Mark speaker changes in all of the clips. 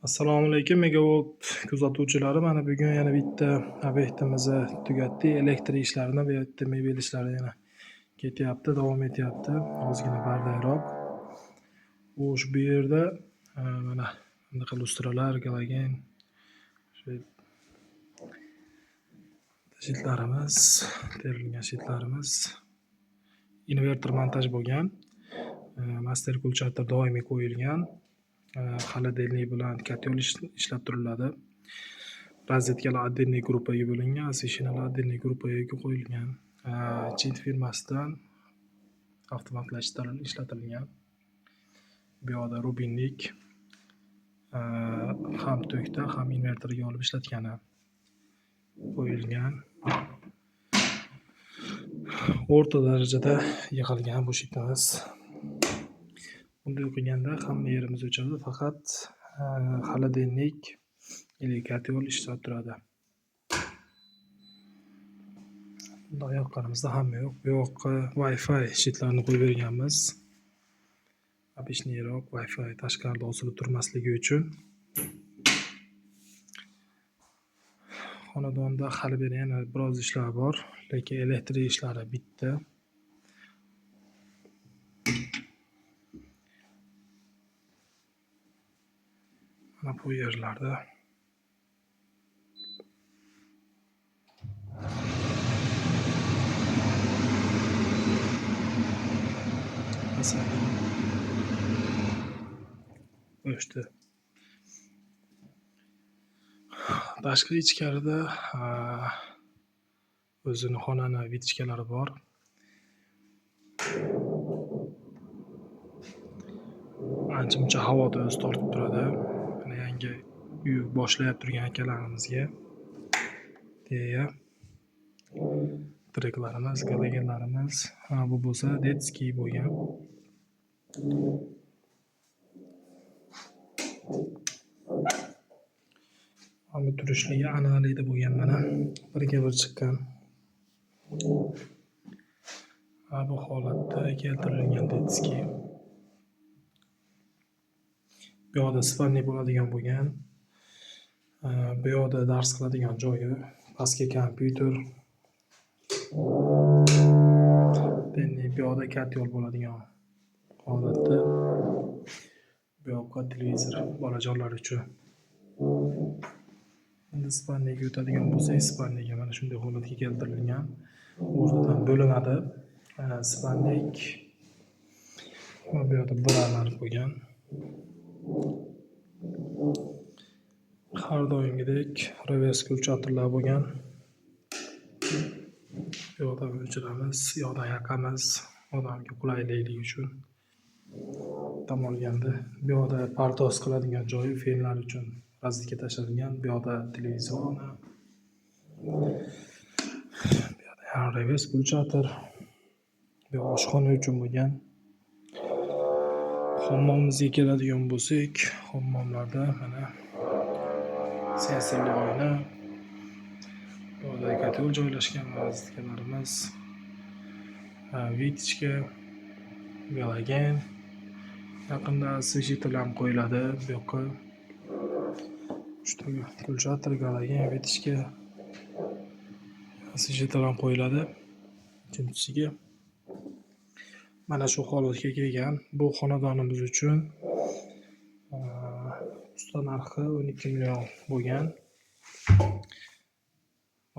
Speaker 1: Assalomu alaykum Megavolt kuzatuvchilari. Mana bugun yana bitta obyektimizni tugatdik. Elektr ishlarini bu yerda mebel ishlari yana ketyapti, davom etyapti. Ozgina bardayroq. Bu yerda mana bunaqa lustralar, galogen, shitlarimiz, terilgan shitlarimiz, invertor montaj bo'lgan. Master kulchator doimiy qo'yilgan. Холодильник bilan kotel ishlab turiladi. Rozetkalar отдельный gruppaga bo'lingan, освещениyalar отдельный gruppaga qo'yilgan. Chin firmasidan avtomatlashtirilib ishlatilgan. Bu yerda rubinlik ham tokda, ham invertorga olib ishlatgani qo'yilgan. O'rta darajada yig'ilgan bu shitimiz. Bunday qilganda hamma yerimiz o'chadi, faqat холодильник или kotel ishlab turadi. Bunda oyoqqarimizda hamma yo'q. Bu yoqqa Wi-Fi shitlarni qo'yib berganmiz. Обычныйroq Wi-Fi tashqarida osilib turmasligi uchun. Xonadonda hali beri yana biroz ishlar bor, lekin elektrik ishlari bitdi. Mana bu yerlarda o'chdi. Tashqi ichkarida o'zini xonani vitichkalari bor. Ancha-muncha havoda o'zi tortib turadi. Mana yangi uy boshlab turgan akalarimizga deya treklarimiz, galogenlarimiz, bu bo'lsa detskiy bo'lgan. Hamma turishligi an'analikda bo'lgan, mana birga bir chiqqan. Bu holatda keltirilgan detskiy. Bu yerda spalniy bo'ladigan bo'lgan. Bu yerda dars qiladigan joyi, pastki kompyuter. Bu yerda kotel bo'ladigan holatda. Bu yoqqa televizor bolajonlar uchun. Endi spalniyaga o'tadigan bo'lsak, spalniyaga mana shunday holatga keltirilgan. O'rtadan bo'linadi. Spalnik. Bu yerda buralar bo'lgan. Har doimgidek revers kulchatorlar bo'lgan. Bu yerda o'chiramiz, yoqdan yoqamiz, odamga qulaylik uchun. Dam olganda bu yerda pardoz qiladigan joyi, filmlar uchun rozetka tashlangan. Bu yerda televizor. Bu yerda revers kulchator. Bu oshxona uchun bo'lgan. Hammomimizga keladigan bo'lsak, hammomlarda mana sensorli oyna, bu yerda kotel joylashgan, rozetkalarimiz, vitichka, galogen. Yaqinda освещитель ham qo'yiladi bu yoqqa. Kulchator, galogen, vitichka, освещитель ham qo'yiladi uchinchisiga. Mana shu holatga kelgan. Bu xonadonimiz uchun usta narxi 12 million bo'lgan.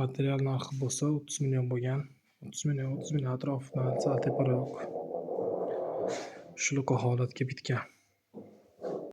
Speaker 1: Material narxi bo'lsa 30 million bo'lgan. 30 million atrofidan sal teparoq. Shunaqa holatga bitgan.